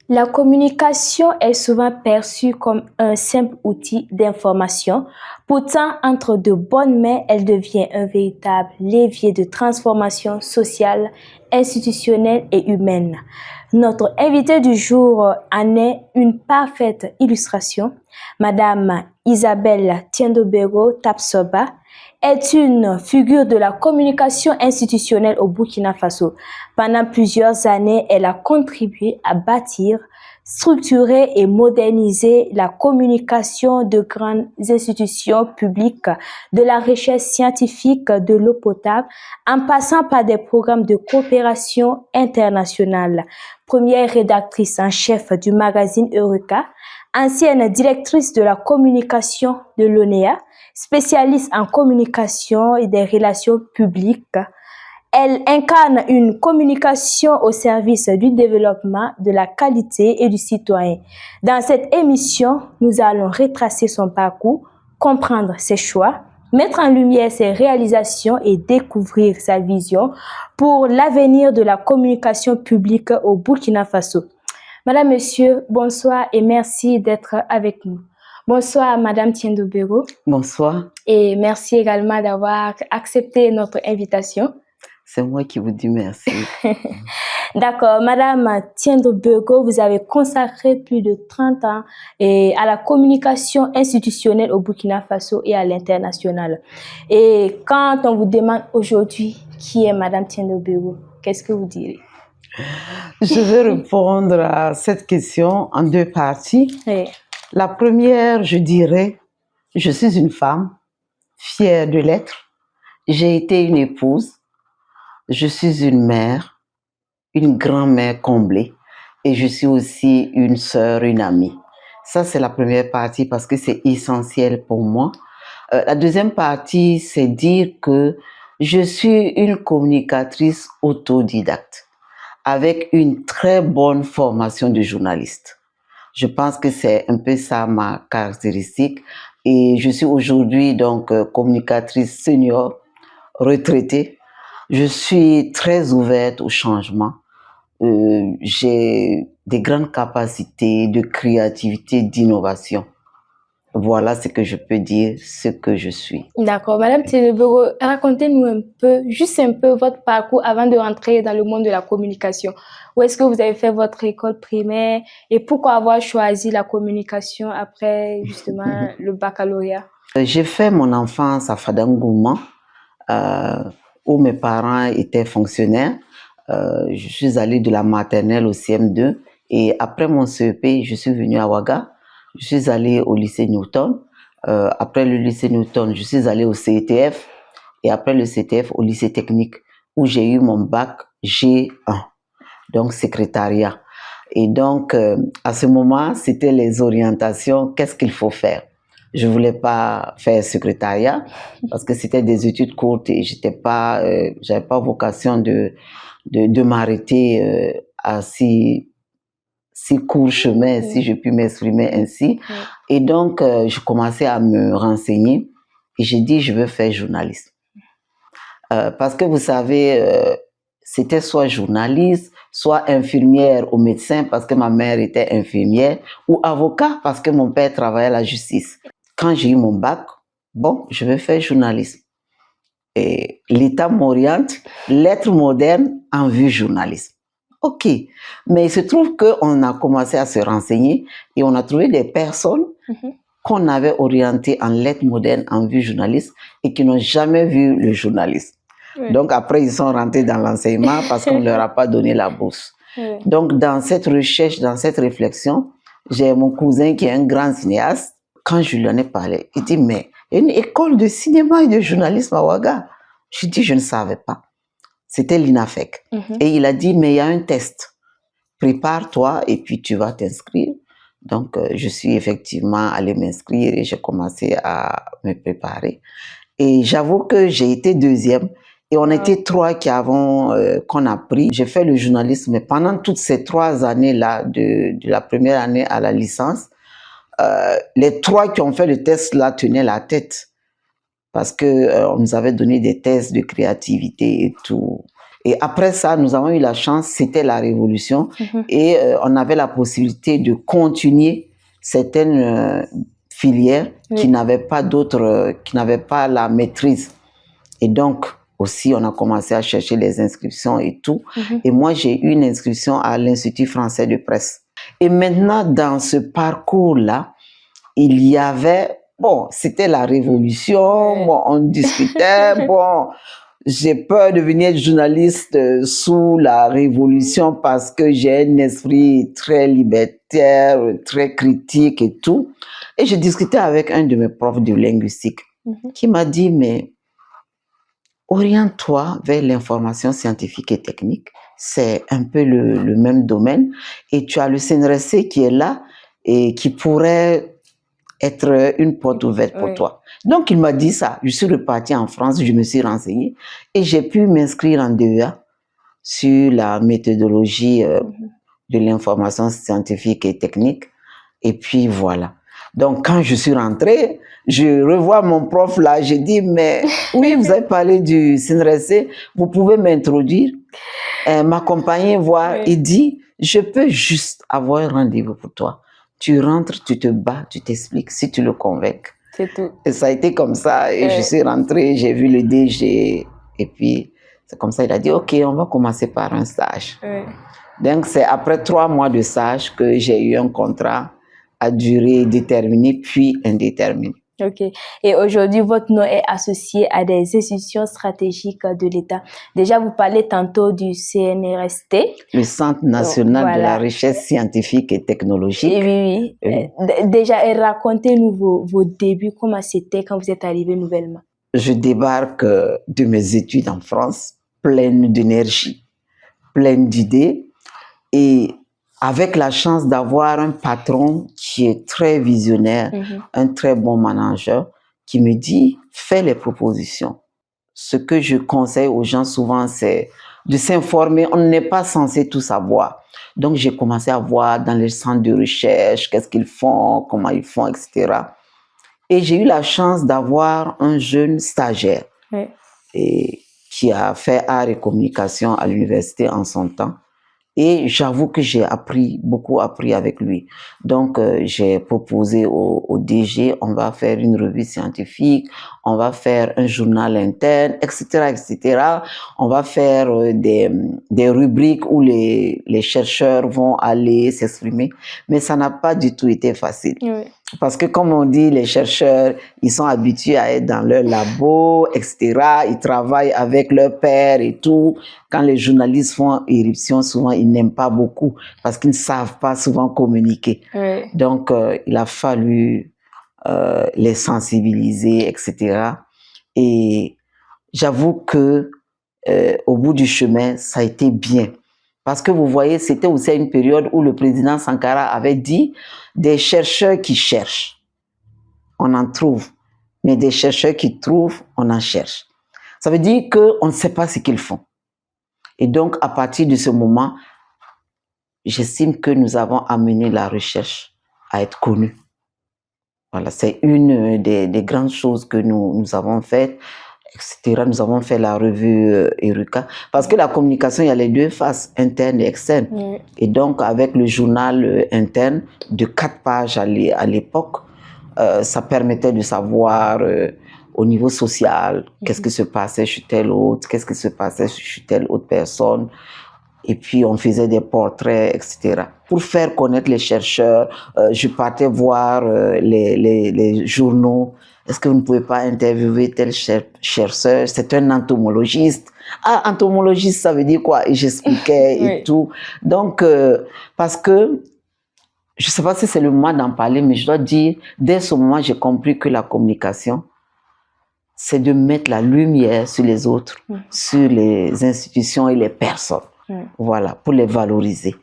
La communication est souvent perçue comme un simple outil d'information. Pourtant, entre de bonnes mains, elle devient un véritable levier de transformation sociale, institutionnelle et humaine. Notre invitée du jour en est une parfaite illustration. Madame Isabelle Tiendobego Tapsoba est une figure de la communication institutionnelle au Burkina Faso. Pendant plusieurs années, elle a contribué à bâtir, structurer et moderniser la communication de grandes institutions publiques, de la recherche scientifique, de l'eau potable, en passant par des programmes de coopération internationale. Première rédactrice en chef du magazine Eureka, ancienne directrice de la communication de l'ONEA, spécialiste en communication et des relations publiques. Elle incarne une communication au service du développement, de la qualité et du citoyen. Dans cette émission, nous allons retracer son parcours, comprendre ses choix, mettre en lumière ses réalisations et découvrir sa vision pour l'avenir de la communication publique au Burkina Faso. Madame, Monsieur, bonsoir et merci d'être avec nous. Bonsoir, Madame Tiendobego. Bonsoir. Et merci également d'avoir accepté notre invitation. C'est moi qui vous dis merci. D'accord. Madame Tiendobego, vous avez consacré plus de 30 ans à la communication institutionnelle au Burkina Faso et à l'international. Et quand on vous demande aujourd'hui qui est Madame Tiendobego, qu'est-ce que vous direz? Je vais répondre à cette question en deux parties. Oui. La première, je dirais, je suis une femme fière de l'être. J'ai été une épouse. Je suis une mère, une grand-mère comblée. Et je suis aussi une sœur, une amie. Ça, c'est la première partie parce que c'est essentiel pour moi. La deuxième partie, c'est dire que je suis une communicatrice autodidacte avec une très bonne formation de journaliste. Je pense que c'est un peu ça ma caractéristique. Et je suis aujourd'hui donc communicatrice senior, retraitée. Je suis très ouverte au changement. J'ai des grandes capacités de créativité, d'innovation. Voilà ce que je peux dire, ce que je suis. D'accord. Madame Tiendobego, racontez-nous un peu, juste un peu votre parcours avant de rentrer dans le monde de la communication. Où est-ce que vous avez fait votre école primaire et pourquoi avoir choisi la communication après justement le baccalauréat? J'ai fait mon enfance à Fadangouma, où mes parents étaient fonctionnaires. Je suis allée de la maternelle au CM2 et après mon CEP, je suis venue à Ouaga. Je suis allée au lycée Newton. Après le lycée Newton, je suis allée au CETF et après le CETF au lycée technique où j'ai eu mon bac G1, donc secrétariat. Et donc, à ce moment, c'était les orientations, qu'est-ce qu'il faut faire. Je voulais pas faire secrétariat parce que c'était des études courtes et j'avais pas vocation de m'arrêter à si court chemin, si je puis m'exprimer ainsi. Et donc, je commençais à me renseigner et j'ai dit, je veux faire journalisme. Parce que vous savez, c'était soit journaliste, soit infirmière ou médecin parce que ma mère était infirmière, ou avocat parce que mon père travaillait à la justice. Quand j'ai eu mon bac, bon, je vais faire journalisme. Et l'État m'oriente, lettres modernes en vue journalisme. Ok, mais il se trouve qu'on a commencé à se renseigner et on a trouvé des personnes qu'on avait orientées en lettres modernes en vue journaliste et qui n'ont jamais vu le journalisme. Oui. Donc après, ils sont rentrés dans l'enseignement parce qu'on ne leur a pas donné la bourse. Oui. Donc dans cette recherche, dans cette réflexion, j'ai mon cousin qui est un grand cinéaste. Quand je lui en ai parlé, il dit, mais il y a une école de cinéma et de journalisme à Ouaga. Je dis, je ne savais pas. C'était l'INAFEC. Et il a dit, mais il y a un test. Prépare-toi et puis tu vas t'inscrire. Donc, je suis effectivement allée m'inscrire et j'ai commencé à me préparer. Et j'avoue que j'ai été deuxième. Et on était trois qu'on a pris. J'ai fait le journalisme, mais pendant toutes ces 3 années-là, de la première année à la licence, les 3 qui ont fait le test là tenaient la tête. Parce que on nous avait donné des tests de créativité et tout. Et après ça, nous avons eu la chance, c'était la révolution, et on avait la possibilité de continuer certaines filières qui n'avaient pas d'autres, qui n'avaient pas la maîtrise. Et donc, aussi, on a commencé à chercher les inscriptions et tout. Et moi, j'ai eu une inscription à l'Institut français de presse. Et maintenant, dans ce parcours-là, il y avait, bon, c'était la révolution, bon, on discutait, bon, j'ai peur de devenir journaliste sous la révolution parce que j'ai un esprit très libertaire, très critique et tout. Et je discutais avec un de mes profs de linguistique qui m'a dit, mais oriente-toi vers l'information scientifique et technique. C'est un peu le même domaine. Et tu as le CNRSC qui est là et qui pourrait être une porte ouverte pour toi. Donc, il m'a dit ça. Je suis repartie en France, je me suis renseignée et j'ai pu m'inscrire en DEA sur la méthodologie de l'information scientifique et technique. Et puis, voilà. Donc, quand je suis rentrée, je revois mon prof là, j'ai dit, mais oui, vous avez parlé du CNRSC, vous pouvez m'introduire, m'accompagner, voir. Il dit, je peux juste avoir un rendez-vous pour toi. Tu rentres, tu te bats, tu t'expliques, si tu le convaincs. C'est tout. Et ça a été comme ça, et je suis rentrée, j'ai vu le DG, et puis c'est comme ça, il a dit, ok, on va commencer par un stage. Donc c'est après 3 mois de stage que j'ai eu un contrat à durée déterminée, puis indéterminée. Ok. Et aujourd'hui, votre nom est associé à des institutions stratégiques de l'État. Déjà, vous parlez tantôt du CNRST. Le Centre national de la recherche scientifique et technologique. Oui. Déjà, racontez-nous vos débuts, comment c'était quand vous êtes arrivé nouvellement. Je débarque de mes études en France, pleine d'énergie, pleine d'idées, et avec la chance d'avoir un patron qui est très visionnaire, un très bon manager, qui me dit, fais les propositions. Ce que je conseille aux gens souvent, c'est de s'informer. On n'est pas censé tout savoir. Donc, j'ai commencé à voir dans les centres de recherche, qu'est-ce qu'ils font, comment ils font, etc. Et j'ai eu la chance d'avoir un jeune stagiaire et qui a fait art et communication à l'université en son temps. Et j'avoue que j'ai beaucoup appris avec lui. Donc, j'ai proposé au DG, on va faire une revue scientifique, on va faire un journal interne, etc., etc. On va faire des rubriques où les chercheurs vont aller s'exprimer. Mais ça n'a pas du tout été facile. Parce que comme on dit, les chercheurs, ils sont habitués à être dans leur labo, etc. Ils travaillent avec leur pairs et tout. Quand les journalistes font irruption, souvent, ils n'aiment pas beaucoup parce qu'ils ne savent pas souvent communiquer. Donc, il a fallu les sensibiliser, etc. Et j'avoue que au bout du chemin, ça a été bien. Parce que vous voyez, c'était aussi une période où le président Sankara avait dit des chercheurs qui cherchent, on en trouve. Mais des chercheurs qui trouvent, on en cherche. Ça veut dire qu'on ne sait pas ce qu'ils font. Et donc, à partir de ce moment, j'estime que nous avons amené la recherche à être connue. Voilà, c'est une des grandes choses que nous avons faites, etc. Nous avons fait la revue Eureka. Parce que la communication, il y a les deux faces, interne et externe. Et donc, avec le journal interne de 4 pages à l'époque, ça permettait de savoir au niveau social qu'est-ce qui se passait chez tel autre, qu'est-ce qui se passait chez telle autre personne. Et puis, on faisait des portraits, etc. Pour faire connaître les chercheurs, je partais voir les journaux. Est-ce que vous ne pouvez pas interviewer tel chercheur? C'est un entomologiste. Ah, entomologiste, ça veut dire quoi? Et j'expliquais et tout. Donc, parce que, je ne sais pas si c'est le moment d'en parler, mais je dois dire, dès ce moment, j'ai compris que la communication, c'est de mettre la lumière sur les autres, sur les institutions et les personnes. Voilà, pour les valoriser,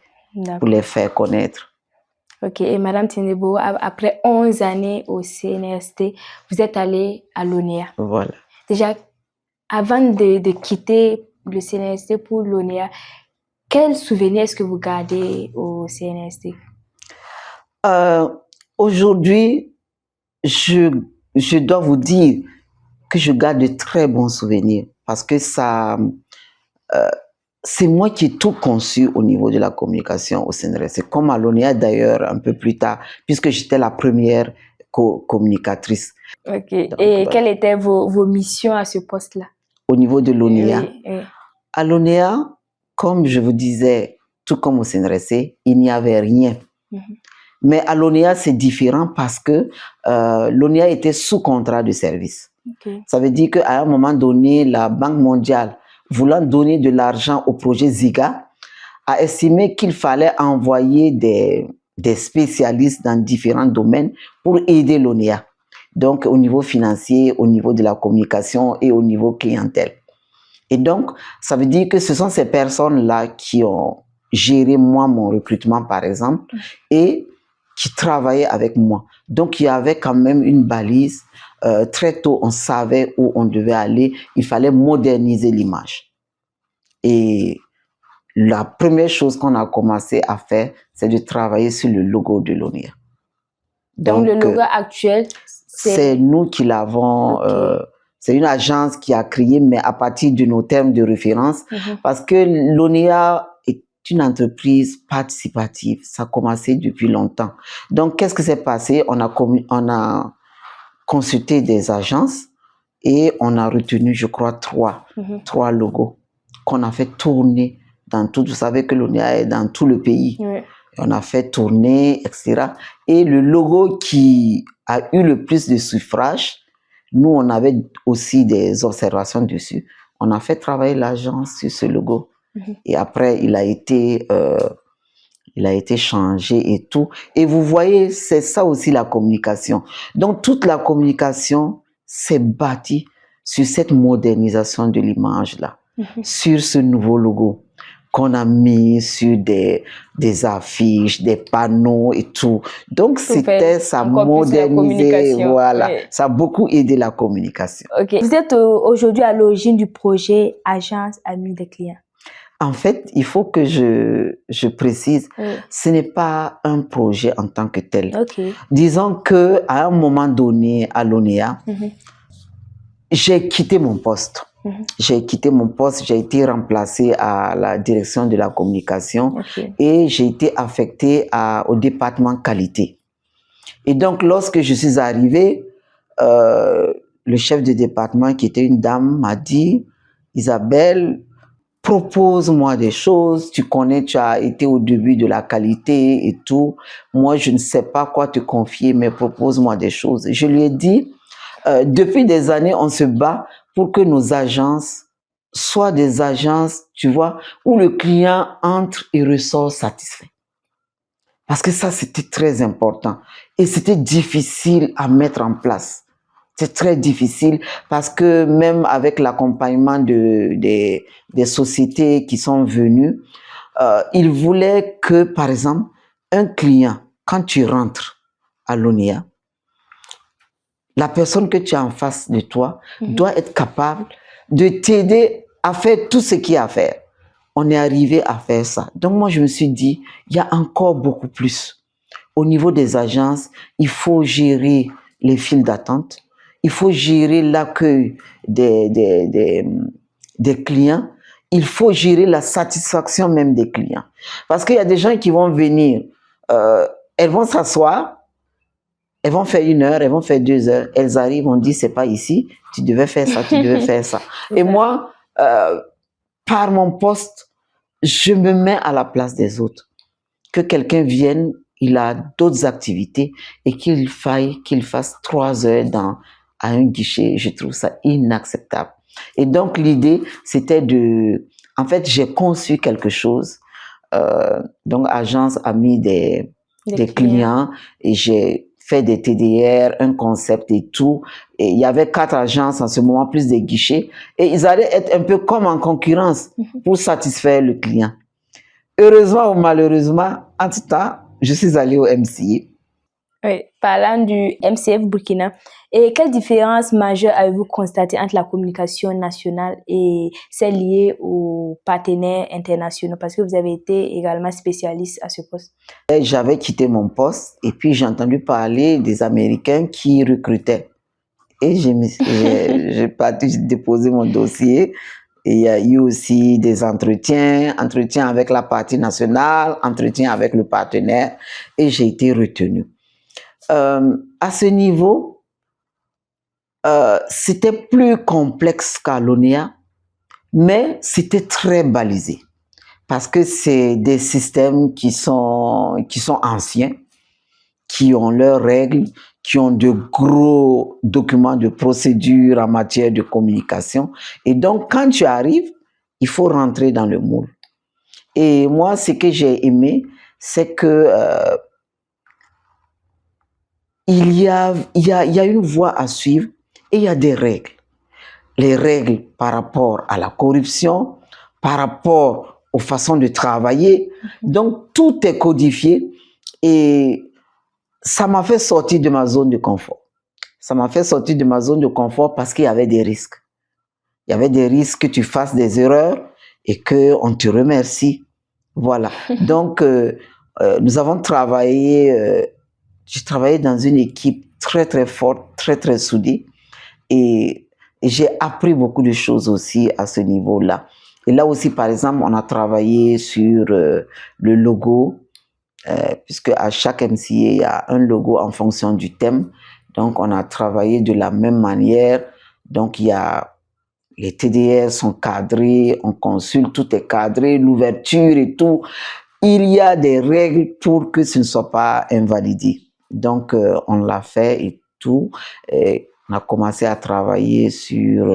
pour les faire connaître. Ok, et Madame Tinebo, après 11 années au CNRST, vous êtes allée à l'ONEA. Voilà. Déjà, avant de quitter le CNRST pour l'ONEA, quel souvenir est-ce que vous gardez au CNRST? Aujourd'hui, je dois vous dire que je garde de très bons souvenirs parce que ça c'est moi qui ai tout conçu au niveau de la communication au CNRS. C'est comme à l'ONEA d'ailleurs, un peu plus tard, puisque j'étais la première communicatrice. Ok. Donc, Et voilà. quelles étaient vos missions à ce poste-là? Au niveau de l'ONEA, Oui. à l'ONEA, comme je vous disais, tout comme au CNRS, il n'y avait rien. Mais à l'ONEA, c'est différent parce que l'ONEA était sous contrat de service. Ça veut dire qu'à un moment donné, la Banque mondiale, voulant donner de l'argent au projet Ziga, a estimé qu'il fallait envoyer des spécialistes dans différents domaines pour aider l'ONEA. Donc, au niveau financier, au niveau de la communication et au niveau clientèle. Et donc, ça veut dire que ce sont ces personnes-là qui ont géré moi, mon recrutement, par exemple, et qui travaillaient avec moi. Donc, il y avait quand même une balise. Très tôt, on savait où on devait aller. Il fallait moderniser l'image. Et la première chose qu'on a commencé à faire, c'est de travailler sur le logo de l'ONEA. Donc, le logo actuel, c'est nous qui l'avons. C'est une agence qui a créé, mais à partir de nos termes de référence, parce que l'ONEA est une entreprise participative. Ça a commencé depuis longtemps. Donc, qu'est-ce qui s'est passé? On a consulté des agences et on a retenu, je crois, trois logos qu'on a fait tourner dans tout. Vous savez que l'ONEA est dans tout le pays. On a fait tourner, etc. Et le logo qui a eu le plus de suffrages, nous, on avait aussi des observations dessus. On a fait travailler l'agence sur ce logo. Et après, il a été changé et tout. Et vous voyez, c'est ça aussi la communication. Donc, toute la communication s'est bâtie sur cette modernisation de l'image-là, sur ce nouveau logo qu'on a mis sur des affiches, des panneaux et tout. Donc, c'était ça modernisé, voilà. Ça a beaucoup aidé la communication. Ok. Vous êtes aujourd'hui à l'origine du projet Agence Amis des clients. En fait, il faut que je précise, ce n'est pas un projet en tant que tel. Disons qu'à un moment donné, à l'ONEA, j'ai quitté mon poste. J'ai quitté mon poste, j'ai été remplacée à la direction de la communication et j'ai été affectée au département qualité. Et donc, lorsque je suis arrivée, le chef de département, qui était une dame, m'a dit, Isabelle, propose-moi des choses, tu connais, tu as été au début de la qualité et tout. Moi, je ne sais pas quoi te confier, mais propose-moi des choses. Je lui ai dit, depuis des années, on se bat pour que nos agences soient des agences, tu vois, où le client entre et ressort satisfait. Parce que ça, c'était très important. Et c'était difficile à mettre en place. C'est très difficile parce que même avec l'accompagnement des sociétés qui sont venues, ils voulaient que, par exemple, un client, quand tu rentres à l'ONEA, la personne que tu as en face de toi doit être capable de t'aider à faire tout ce qu'il y a à faire. On est arrivé à faire ça. Donc moi, je me suis dit, il y a encore beaucoup plus. Au niveau des agences, il faut gérer les files d'attente. Il faut gérer l'accueil des clients. Il faut gérer la satisfaction même des clients. Parce qu'il y a des gens qui vont venir, elles vont s'asseoir, elles vont faire 1 heure, elles vont faire 2 heures. Elles arrivent, on dit, c'est pas ici, tu devais faire ça, tu devais faire ça. Et moi, par mon poste, je me mets à la place des autres. Que quelqu'un vienne, il a d'autres activités et qu'il fasse 3 heures à un guichet, je trouve ça inacceptable. Et donc, l'idée, c'était en fait, j'ai conçu quelque chose, donc Agence Amis des clients, et j'ai fait des TDR, un concept et tout. Et il y avait 4 agences en ce moment, plus des guichets, et ils allaient être un peu comme en concurrence pour satisfaire le client. Heureusement ou malheureusement, en tout temps, je suis allée au MCA. Oui, parlant du MCF Burkina, et quelle différence majeure avez-vous constatée entre la communication nationale et celle liée aux partenaires internationaux, parce que vous avez été également spécialiste à ce poste? J'avais quitté mon poste et puis j'ai entendu parler des Américains qui recrutaient. Et j'ai parti déposer mon dossier Et il y a eu aussi des entretiens, entretiens avec la partie nationale, entretiens avec le partenaire, et j'ai été retenue. À ce niveau, c'était plus complexe qu'à l'ONEA, mais c'était très balisé parce que c'est des systèmes qui sont anciens, qui ont leurs règles, qui ont de gros documents de procédure en matière de communication. Et donc, quand tu arrives, il faut rentrer dans le moule. Et moi, ce que j'ai aimé, c'est que il y a une voie à suivre et il y a des règles. Les règles par rapport à la corruption, par rapport aux façons de travailler. Donc, tout est codifié et ça m'a fait sortir de ma zone de confort. Ça m'a fait sortir de ma zone de confort parce qu'il y avait des risques. Il y avait des risques que tu fasses des erreurs et qu'on te remercie. Voilà. Donc, nous avons travaillé, j'ai travaillé dans une équipe très, très forte, très, très soudée. Et j'ai appris beaucoup de choses aussi à ce niveau-là. Et là aussi, par exemple, on a travaillé sur le logo, puisque à chaque MCA, il y a un logo en fonction du thème. Donc, on a travaillé de la même manière. Donc, il y a les TDR sont cadrés, on consulte, tout est cadré, l'ouverture et tout. Il y a des règles pour que ce ne soit pas invalidé. Donc, on l'a fait et tout. Et on a commencé à travailler sur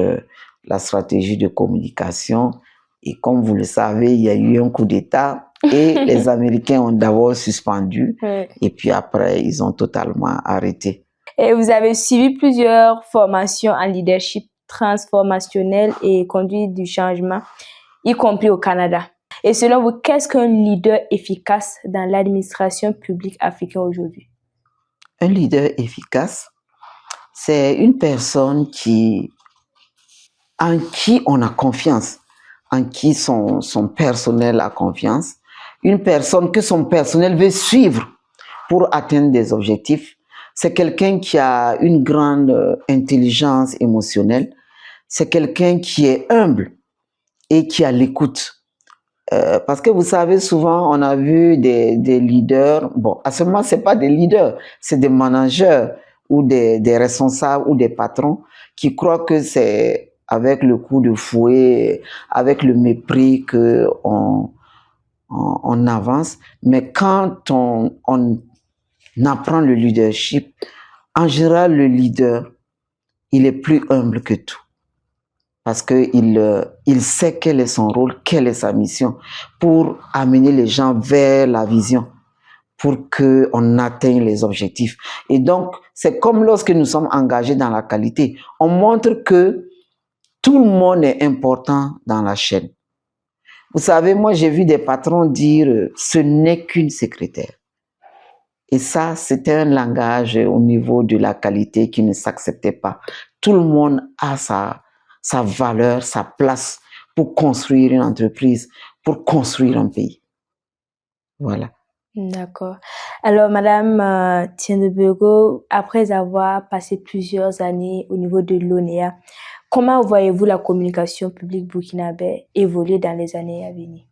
la stratégie de communication. Et comme vous le savez, il y a eu un coup d'État et les Américains ont d'abord suspendu. Et puis après, ils ont totalement arrêté. Et vous avez suivi plusieurs formations en leadership transformationnel et conduite du changement, y compris au Canada. Et selon vous, qu'est-ce qu'un leader efficace dans l'administration publique africaine aujourd'hui? Un leader efficace, c'est une personne en qui on a confiance, en qui son personnel a confiance, une personne que son personnel veut suivre pour atteindre des objectifs. C'est quelqu'un qui a une grande intelligence émotionnelle, c'est quelqu'un qui est humble et qui a l'écoute. Parce que vous savez, souvent, on a vu des leaders, bon, à ce moment, ce n'est pas des leaders, c'est des managers ou des responsables ou des patrons qui croient que c'est avec le coup de fouet, avec le mépris qu'on avance. Mais quand on apprend le leadership, en général, le leader, il est plus humble que tout. Parce qu'il sait quel est son rôle, quelle est sa mission pour amener les gens vers la vision, pour qu'on atteigne les objectifs. Et donc, c'est comme lorsque nous sommes engagés dans la qualité, on montre que tout le monde est important dans la chaîne. Vous savez, moi, j'ai vu des patrons dire « ce n'est qu'une secrétaire ». Et ça, c'était un langage au niveau de la qualité qui ne s'acceptait pas. Tout le monde a sa valeur, sa place pour construire une entreprise, pour construire un pays. Voilà. D'accord. Alors, Madame Tiendebego, après avoir passé plusieurs années au niveau de l'ONEA, comment voyez-vous la communication publique burkinabé évoluer dans les années à venir?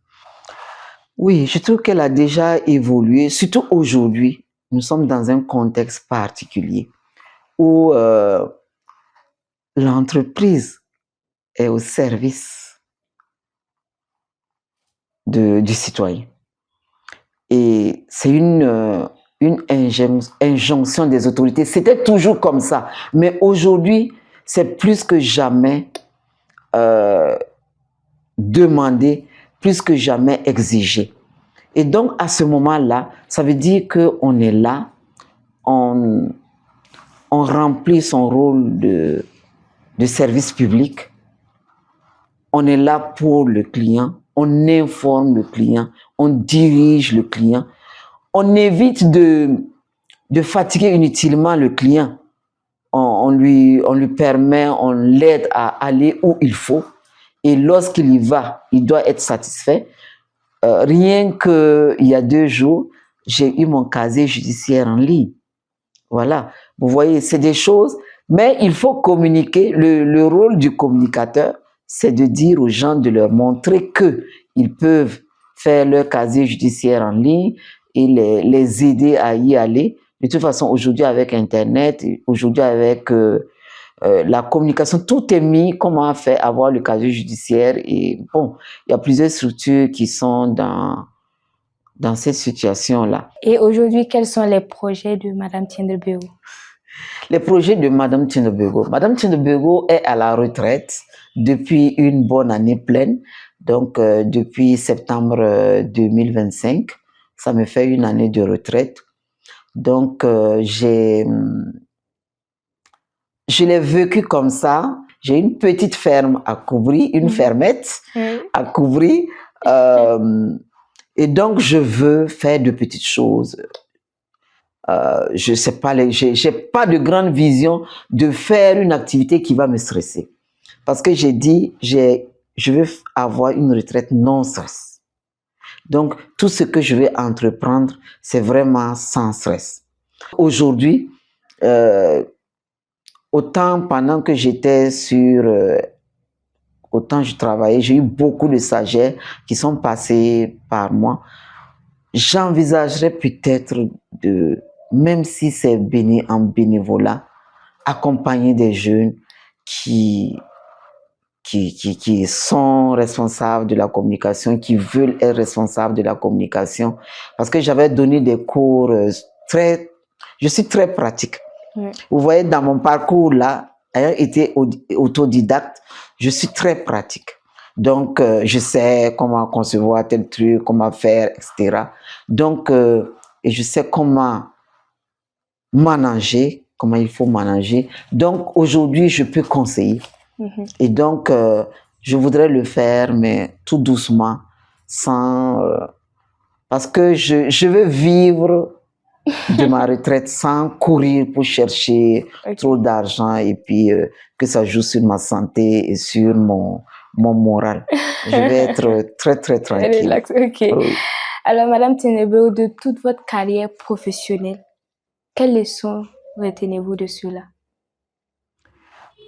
Oui, je trouve qu'elle a déjà évolué, surtout aujourd'hui. Nous sommes dans un contexte particulier où l'entreprise est au service du citoyen. Et c'est une injonction des autorités. C'était toujours comme ça. Mais aujourd'hui, c'est plus que jamais demandé, plus que jamais exigé. Et donc, à ce moment-là, ça veut dire qu'on est là, on remplit son rôle de service public, on est là pour le client, on informe le client, on dirige le client, on évite de fatiguer inutilement le client. On lui permet, on l'aide à aller où il faut. Et lorsqu'il y va, il doit être satisfait. Rien qu'il y a 2 jours, j'ai eu mon casier judiciaire en ligne. Voilà. Vous voyez, c'est des choses, mais il faut communiquer. Le rôle du communicateur, c'est de dire aux gens, de leur montrer qu'ils peuvent faire leur casier judiciaire en ligne et les aider à y aller. De toute façon, aujourd'hui, avec Internet, aujourd'hui, avec la communication, tout est mis, comment faire avoir le casier judiciaire. Et bon, il y a plusieurs structures qui sont dans cette situation-là. Et aujourd'hui, quels sont les projets de Madame Tiendebego? Les projets de Madame Tiendebego. Madame Tiendebego est à la retraite depuis une bonne année pleine, donc depuis septembre 2025. Ça me fait une année de retraite. Donc, je l'ai vécu comme ça. J'ai une petite ferme à couvrir, une fermette à couvrir. Et donc, je veux faire de petites choses. Je sais pas, j'ai pas de grande vision de faire une activité qui va me stresser. Parce que j'ai dit, je veux avoir une retraite non stress. Donc, tout ce que je vais entreprendre, c'est vraiment sans stress. Aujourd'hui, autant pendant que j'étais autant je travaillais, j'ai eu beaucoup de stagiaires qui sont passés par moi. J'envisagerais peut-être de, même si c'est en bénévolat, accompagner des jeunes qui sont responsables de la communication, qui veulent être responsables de la communication. Parce que j'avais donné des cours je suis très pratique. Vous voyez, dans mon parcours là, ayant été autodidacte, je suis très pratique. Donc, je sais comment concevoir tel truc, comment faire, etc. Donc, et je sais comment manager, comment il faut manager. Donc, aujourd'hui, je peux conseiller. Et donc, je voudrais le faire, mais tout doucement, sans... parce que je veux vivre de ma retraite sans courir pour chercher trop d'argent et puis que ça joue sur ma santé et sur mon moral. Je vais être très, très tranquille. Relax, ok. Oui. Alors, Madame Tiendebego, de toute votre carrière professionnelle, quelles leçons retenez-vous de cela?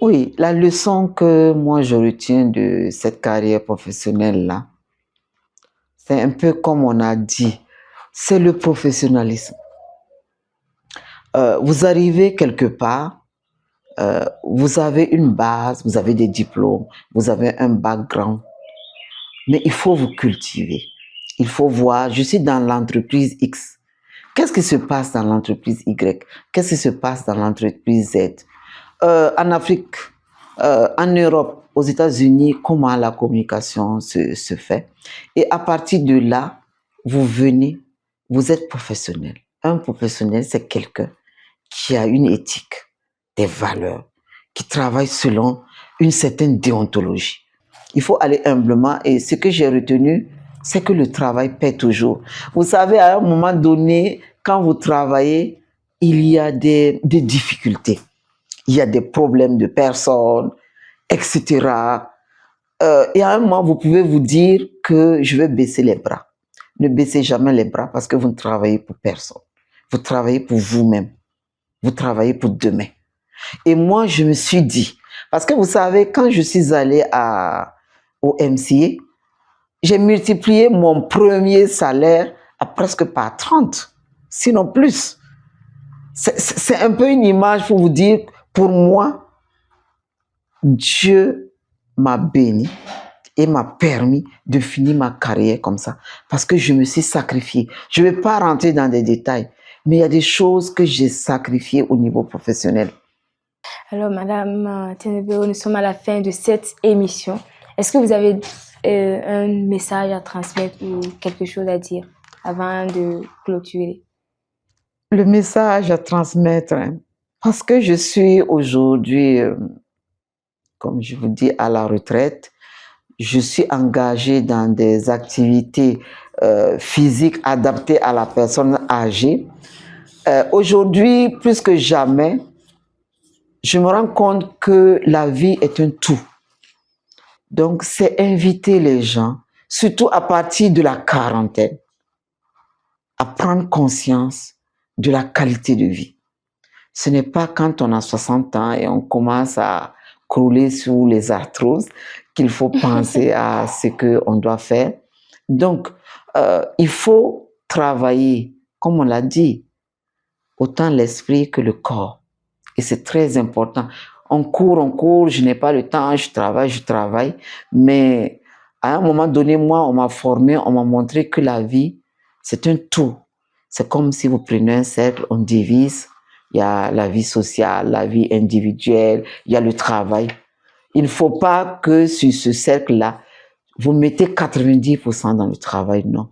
Oui, la leçon que moi je retiens de cette carrière professionnelle-là, c'est un peu comme on a dit, c'est le professionnalisme. Vous arrivez quelque part, vous avez une base, vous avez des diplômes, vous avez un background, mais il faut vous cultiver. Il faut voir, je suis dans l'entreprise X. Qu'est-ce qui se passe dans l'entreprise Y? Qu'est-ce qui se passe dans l'entreprise Z? En Afrique, en Europe, aux États-Unis, comment la communication se fait. Et à partir de là, vous venez, vous êtes professionnel. Un professionnel, c'est quelqu'un qui a une éthique, des valeurs, qui travaille selon une certaine déontologie. Il faut aller humblement et ce que j'ai retenu, c'est que le travail paie toujours. Vous savez, à un moment donné, quand vous travaillez, il y a des difficultés. Il y a des problèmes de personnes, etc. Et à un moment, vous pouvez vous dire que je vais baisser les bras. Ne baissez jamais les bras parce que vous ne travaillez pour personne. Vous travaillez pour vous-même. Vous travaillez pour demain. Et moi, je me suis dit, parce que vous savez, quand je suis allée au MCA, j'ai multiplié mon premier salaire à presque par 30, sinon plus. C'est un peu une image pour vous dire, pour moi, Dieu m'a béni et m'a permis de finir ma carrière comme ça. Parce que je me suis sacrifiée. Je ne vais pas rentrer dans des détails, mais il y a des choses que j'ai sacrifiées au niveau professionnel. Alors, Madame Tiendebego, nous sommes à la fin de cette émission. Est-ce que vous avez un message à transmettre ou quelque chose à dire avant de clôturer? Le message à transmettre, hein, parce que je suis aujourd'hui, comme je vous dis, à la retraite, je suis engagée dans des activités physiques adaptées à la personne âgée. Aujourd'hui, plus que jamais, je me rends compte que la vie est un tout. Donc, c'est inviter les gens, surtout à partir de la quarantaine, à prendre conscience de la qualité de vie. Ce n'est pas quand on a 60 ans et on commence à crouler sous les arthroses qu'il faut penser à ce qu'on doit faire. Donc, il faut travailler, comme on l'a dit, autant l'esprit que le corps. Et c'est très important. On court, je n'ai pas le temps, je travaille. Mais à un moment donné, moi, on m'a formé, on m'a montré que la vie, c'est un tout. C'est comme si vous prenez un cercle, on divise. Il y a la vie sociale, la vie individuelle, il y a le travail. Il ne faut pas que sur ce cercle-là, vous mettez 90% dans le travail, non.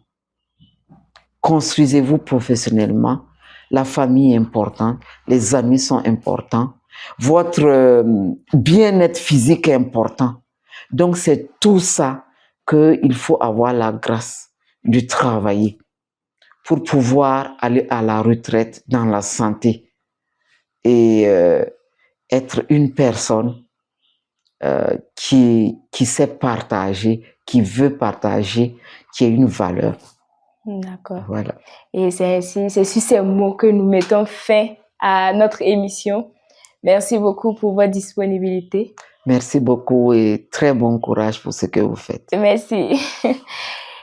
Construisez-vous professionnellement. La famille est importante, les amis sont importants, votre bien-être physique est important. Donc, c'est tout ça qu'il faut avoir la grâce de travailler pour pouvoir aller à la retraite dans la santé et être une personne qui sait partager, qui veut partager, qui a une valeur. D'accord. Voilà. Et c'est sur ces mots que nous mettons fin à notre émission. Merci beaucoup pour votre disponibilité. Merci beaucoup et très bon courage pour ce que vous faites. Merci.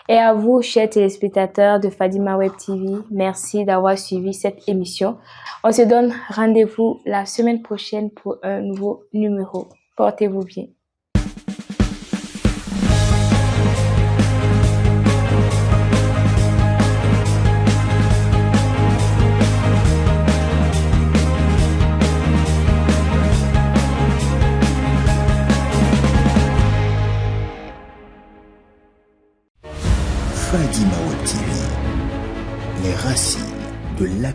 Et à vous, chers téléspectateurs de Fadima Web TV, merci d'avoir suivi cette émission. On se donne rendez-vous la semaine prochaine pour un nouveau numéro. Portez-vous bien. Fadima Web TV, les racines de la